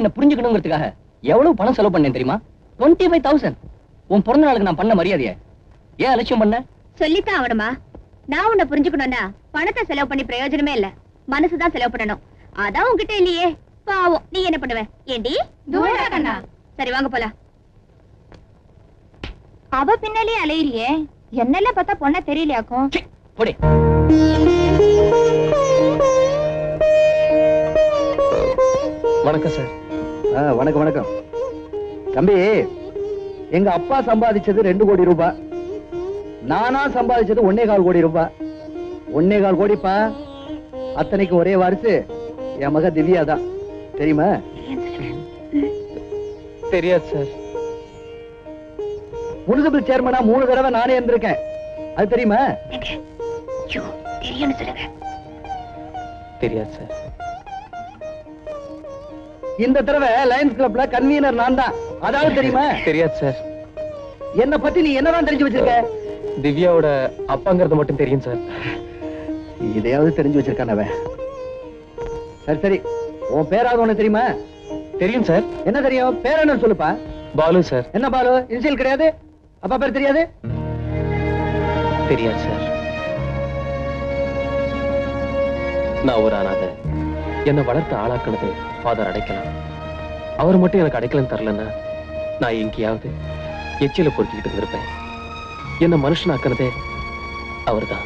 என்ன புரிஞ்சுக்கணுங்கிறதுக்காக எவ்வளவு பணம் செலவு பண்ணேன் தெரியுமா? 25,000. உன் பிறந்த நாளுக்கு நான் பண்ண மரியாதைய ஏன் அலட்சியம் பண்ண? சொல்லித்தான் ஆகணுமா? நான் உன்னை புரிஞ்சுக்கணும்னா பணத்தை செலவு பண்ணி பிரயோஜனமே இல்ல, மனசுதான் செலவு பண்ணணும். அதான் உன்கிட்ட இல்லையே. பாவம், நீ என்ன பண்ணுவ? ஏண்டி கண்ணா? சரி வாங்க போலாம். அவ பின்னாலே அலையிறியே, என்னெல்லாம் பார்த்தா பொண்ண தெரியலையாக்கும். போடி. வணக்கம் சார். வணக்கம் வணக்கம் தம்பி. எங்க அப்பா சம்பாதிச்சது 2 கோடி ரூபாய், நானா சம்பாதிச்சது 1.25 கோடி ரூபாய். 1.25 கோடிப்பா, அத்தனைக்கு ஒரே வாரிசு என் மக திவ்யா தான். தெரியுமா? தெரியாது சார். முனிசிபல் சேர்மனா 3 தடவை நானே இருந்திருக்கேன், அது தெரியுமா? தெரியாது சார். இந்த தடவை லயன்ஸ் கிளப்ல கன்வீனர் நான் தான், அதாவது தெரியுமா? தெரியாது சார். என்ன பத்தி நீ என்னதான் தெரிஞ்சு வச்சிருக்க? திவ்யாவோட அப்பாங்கிறது மட்டும் தெரியும் சார். இதையாவது தெரிஞ்சு வச்சிருக்கான் அவன். சரி சரி, உன் பேராவது உனக்கு தெரியுமா? தெரியும் சார். என்ன தெரியும்? பேர் என்ன சொல்லுப்பா? பாலு சார். என்ன பாலு? இனிஷியல் கிடையாது? அப்பா பேர் தெரியாது? தெரியாது சார். நான் ஒரு அனாதை. என்னை வளர்த்து ஆளாக்குனது ஃபாதர் அடைக்கலாம். அவர் மட்டும் எனக்கு அடைக்கலம் தரலன்னா நான் எங்கேயாவது எச்சில பொறுக்கிட்டு இருந்திருப்பேன். என்ன மனுஷனாக்குனதே அவர்தான்.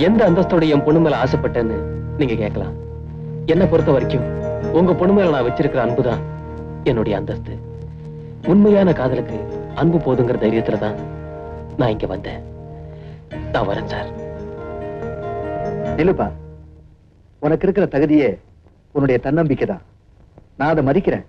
எந்த அந்தஸ்தோட என் பொண்ணு மேல ஆசைப்பட்டேன்னு நீங்க கேட்கலாம். என்னை பொறுத்த வரைக்கும் உங்க பொண்ணு மேல நான் வச்சிருக்கிற அன்புதான் என்னுடைய அந்தஸ்து. உண்மையான காதலுக்கு அன்பு போதுங்கிற தைரியத்துலதான் நான் இங்க வந்தேன். நான் வரேன் சார். இல்லப்பா, உனக்கு இருக்கிற தகுதியே உன்னுடைய தன்னம்பிக்கை தான். நான் அதை மதிக்கிறேன்.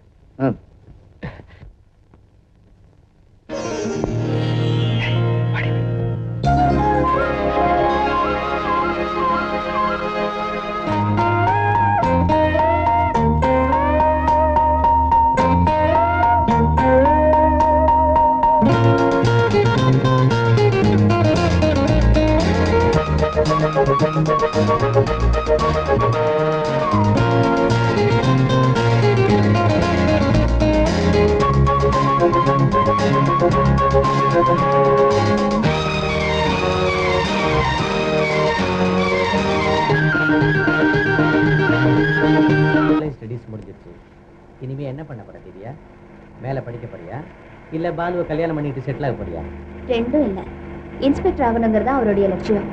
ஸ்டடீஸ் முடிஞ்சிருச்சு. இனிமே என்ன பண்ண போற திவ்யா? மேல படிக்க போறியா இல்ல பாலுவை கல்யாணம் பண்ணிட்டு செட்டில் ஆக போறியா? ரெண்டும் இல்ல, இன்ஸ்பெக்டர் ஆகணுங்கிறதா அவருடைய லட்சியம்.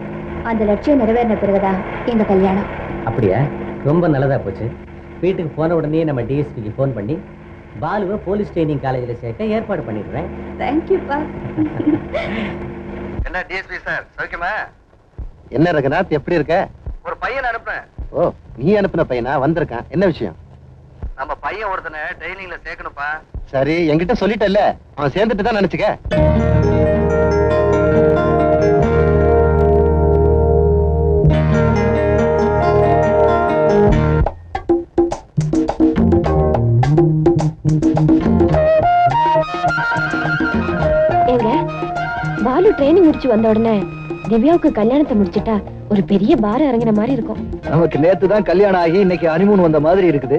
அந்த லட்சியம் நிறைவேறின பிறகுதான் இந்த கல்யாணம். அப்படியா? ரொம்ப நல்லதா போச்சு. வீட்டுக்கு போன உடனே நம்ம டிஎஸ்பிக்கு ஃபோன் பண்ணி பாலுவை போலீஸ் ட்ரைனிங் காலேஜில் சேர்க்க ஏற்பாடு பண்ணிடுறேன். தேங்க்யூப்பா. என்ன டிஎஸ்பி சார், சௌக்கியமா? என்ன ரங்கநாத், எப்படி இருக்க? ஒரு பையன் அனுப்புறேன். ஓ, நீ அனுப்புன பையனா? வந்திருக்கான். என்ன விஷயம்? நம்ம பையன் ஒருத்தனை ட்ரைனிங்ல சேர்க்கணும்பா. சரி, என்கிட்ட சொல்லிட்டல்ல, அவன் சேர்ந்துட்டு தான் நினைச்சுக்க. பாலு ட்ரைனிங் முடிச்சு வந்த உடனே திவ்யாவுக்கு கல்யாணத்தை முடிச்சுட்டா ஒரு பெரிய பாரம் இறங்கின மாதிரி இருக்கும். நமக்கு நேத்து தான் கல்யாணம் ஆகி இன்னைக்கு ஹனிமூன் வந்த மாதிரி இருக்குது.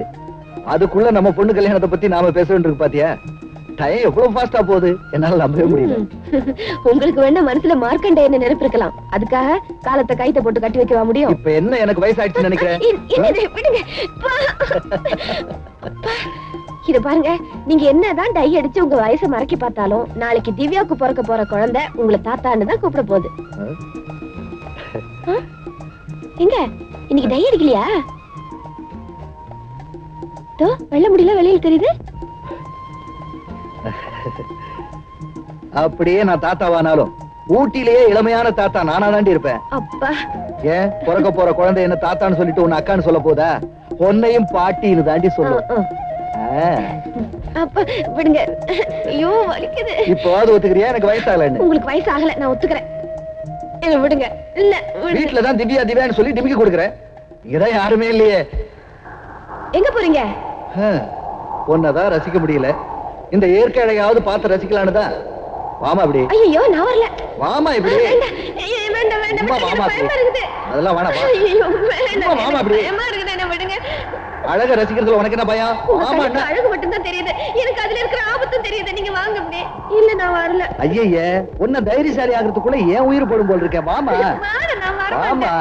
அதுக்குள்ள நம்ம பொண்ணு கல்யாணத்தை பத்தி நாம பேச வேண்டியிருக்கு. பாத்தியா, டைம் எவ்வளவு ஃபாஸ்டா போகுது, என்னால நம்பவே முடியல. உங்களுக்கு வேணா மனசுல மார்க்கண்டேயனை நினைப்பு இருக்கலாம், அதுக்காக காலத்தை கைத்த போட்டு கட்டி வைக்கவா முடியும்? இப்ப என்ன எனக்கு வயசாயிடுச்சுன்னு நினைக்கிறேன். இத பாருங்க, நீங்க என்னதான் டை அடிச்சு உங்க வயசை மறக்கி பார்த்தாலும் நாளைக்கு திவ்யாவுக்கு பிறக்க போற குழந்தை உங்களை தாத்தான்னு தான் கூப்பிட போகுது. எங்க இன்னைக்கு டை அடிக்கலையா? வெள்ள முடியல, வெளியில் தெரியுது. அப்படியே நான் தாத்தாவானாலும் ஊட்டிலேயே இளமையான தாத்தா நானா தாண்டி இருப்பேன். அப்பா, ஏன் பிறக்க போற குழந்தை என்ன தாத்தான்னு சொல்லிட்டு உன்னை அக்கான்னு சொல்ல போதா? பொன்னையும் பாட்டின்னு தாண்டி சொல்லுவோம். அப்பா விடுங்க, ஐயோ வலிக்குது. இப்போது ஒத்துக்கிறியா? எனக்கு வயசாகல. உங்களுக்கு வயசு ஆகல, நான் ஒத்துக்கிறேன். என்ன விடுங்க. இல்ல, வீட்டுலதான் திவ்யா திவ்யான்னு சொல்லி டிமிக்கி கொடுக்குறேன். இங்கதான் யாருமே இல்லையே. எங்க போறீங்க? பொண்ணதான் ரசிக்க முடியல, இந்த இயற்கை அழகாவது பார்த்து ரசிக்கலான்னு தான். வாமா இப்படி. ஐயோ நான் வரல. வாமா இப்படி. வேண்டாம் வேண்டாம் வாமா. பயமா இருக்குது. அதெல்லாம் வேணாம். ஐயோ வேண்டாம். வாமா இப்படி. பயமா இருக்குது, என்ன விடுங்க. அழக ரசிக்கிறதுல உனக்கு என்ன பயம்? வாமா. அழகு மட்டும் தான் தெரியுது, எனக்கு அதுல இருக்கிற ஆபத்தும் தெரியுது. நீங்க வாங்க இப்படி. இல்ல நான் வரல. ஐயே உன்ன தைரியசாலி ஆகிறதுக்குள்ள ஏன் உயிர் போடும் போல் இருக்க. வாமா. நான் வரல. வாமா.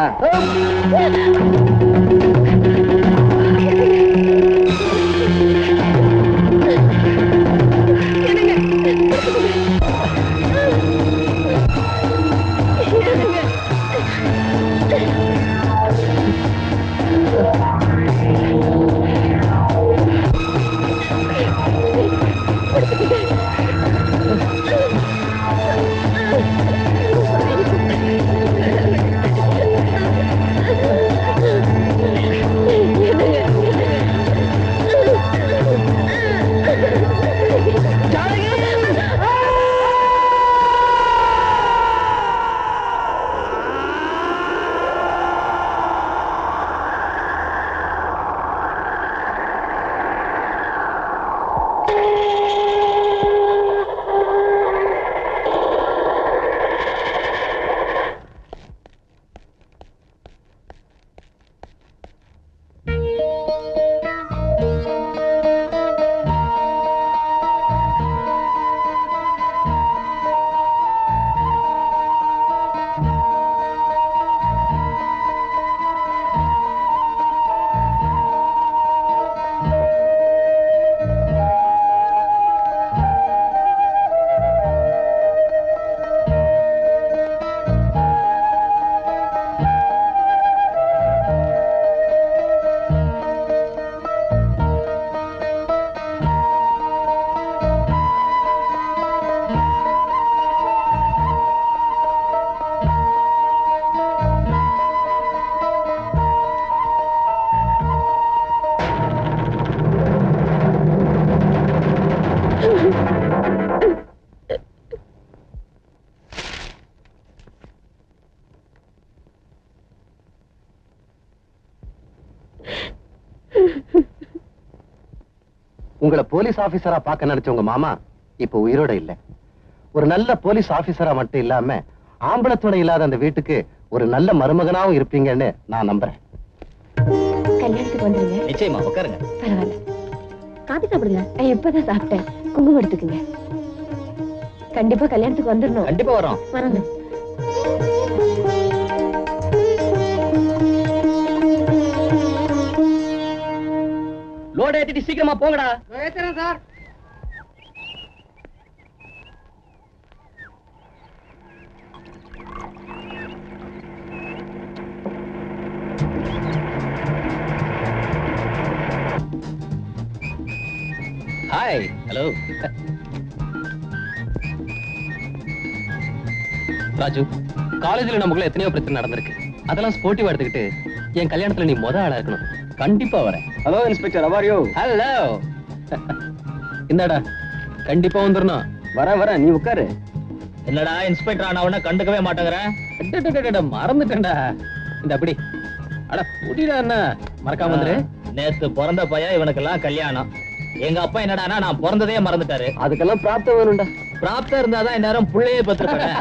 உங்களை போலீஸ் ஆபீசரா பார்க்க நினைச்ச உங்க மாமா இப்ப உயிரோட இல்ல. ஒரு நல்ல போலீஸ் ஆபீசரா மட்டும் இல்லாம ஆம்பளத்தோட இல்லாத அந்த வீட்டுக்கு ஒரு நல்ல மருமகனாவும் இருப்பீங்கன்னு நான் நம்புறேன். கல்யாணத்துக்கு வந்துருங்க. நிச்சயமா உட்காருங்க. பரவாயில்ல, காபி சாப்பிடுங்க. இப்பதான் சாப்பிட்டேன். குங்குமம் எடுத்துக்குங்க. கண்டிப்பா கல்யாணத்துக்கு வந்துடணும். கண்டிப்பா வரோம். வரணும். லோட ஏத்திட்டு சீக்கிரமா போங்கடா. சார். ஹாய். ஹலோ ராஜு, காலேஜ்ல நமக்குள்ள எத்தனையோ பிரச்சனை நடந்திருக்கு. அதெல்லாம் ஸ்போர்ட்டிவா எடுத்துக்கிட்டு என் கல்யாணத்துல நீ முத ஆளா இருக்கணும். கண்டிப்பா வரேன். Hello inspector, how are you? Hello. இந்தாடா, கண்டிப்பா வந்துடணும். வர நீ உட்காரு. என்னடா இன்ஸ்பெக்டர் ஆன உடனே கண்டுக்கவே மாட்டேங்கிறேன். மறந்துட்டேன்டா. இந்த அப்படி அட புடிடா, என்ன மறக்காம வந்துரு. நேத்து பிறந்த பையன் இவனுக்கெல்லாம் கல்யாணம். எங்க அப்பா என்னடானா நான் பிறந்ததே மறந்துட்டாரு. அதுக்கெல்லாம் பிராப்தம் வேணும்டா. பிராப்தம் இருந்தாதான் இந்நேரம் புள்ளையே பெற்றிருப்பேன்.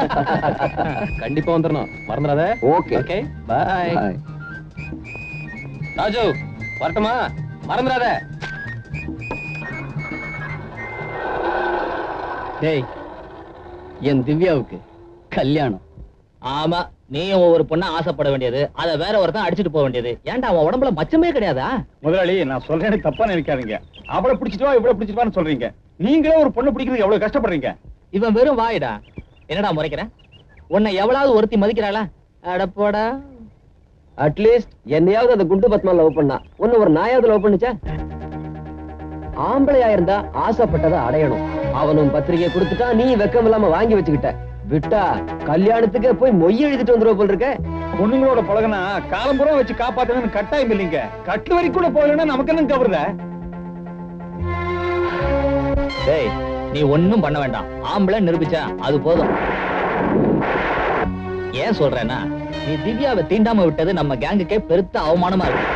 கண்டிப்பா வந்துடணும், மறந்துடாத. ஓகே ஓகே, பாய். ராஜு வரட்டுமா? மறந்துடாத. டேய், என் திவ்யாவுக்கு கல்யாணம். ஆமா, நீயும் ஒவ்வொரு பொண்ணா ஆசைப்பட வேண்டியது, அத வேற ஒருத்தன் அடிச்சுட்டு போக வேண்டியது. ஏன்டா அவன் உடம்புல மச்சமே கிடையாதா? முதலாளி, நான் சொல்றேன்னு தப்பா நினைக்காதீங்க. அவளை பிடிச்சிட்டு வா, இவ்வளவு பிடிச்சிட்டு வான்னு சொல்றீங்க. நீங்களே ஒரு பொண்ணு பிடிக்கிறதுக்கு எவ்வளவு கஷ்டப்படுறீங்க. இவன் வெறும் வாயிடா. என்னடா முறைக்கிறேன்? உன்னை எவ்வளவு ஒருத்தி மதிக்கிறாளா? அடப்போடா. அட்லீஸ்ட் என்னையாவது அந்த குண்டு பத்மா லவ் பண்ணா, ஒன்னு ஒரு நாயாவது லவ் பண்ணுச்சா? ஆம்பளையா இருந்தா ஆசைப்பட்டதை அடையணும். அவனும் பத்திரிகை கொடுத்துட்டா, நீ வெக்கம் இல்லாம வாங்கி வச்சுக்கிட்ட. விட்டா கல்யாணத்துக்கே போய் மொய் எழுதிட்டு வந்துருவ போல் இருக்க. பொண்ணுங்களோட பழகனா காலம்புறம் வச்சு காப்பாத்தணும்னு கட்டாயம் இல்லைங்க. கட்டு வரைக்கும் கூட போகலன்னா நமக்கு என்ன கவருத? டேய், நீ ஒண்ணும் பண்ண வேண்டாம். ஆம்பளை நிரூபிச்சா அது போதும். ஏன் சொல்றேன்னா, நீ திவ்யாவை தீண்டாம விட்டது நம்ம கேங்குக்கே பெருத்த அவமானமா இருக்கு.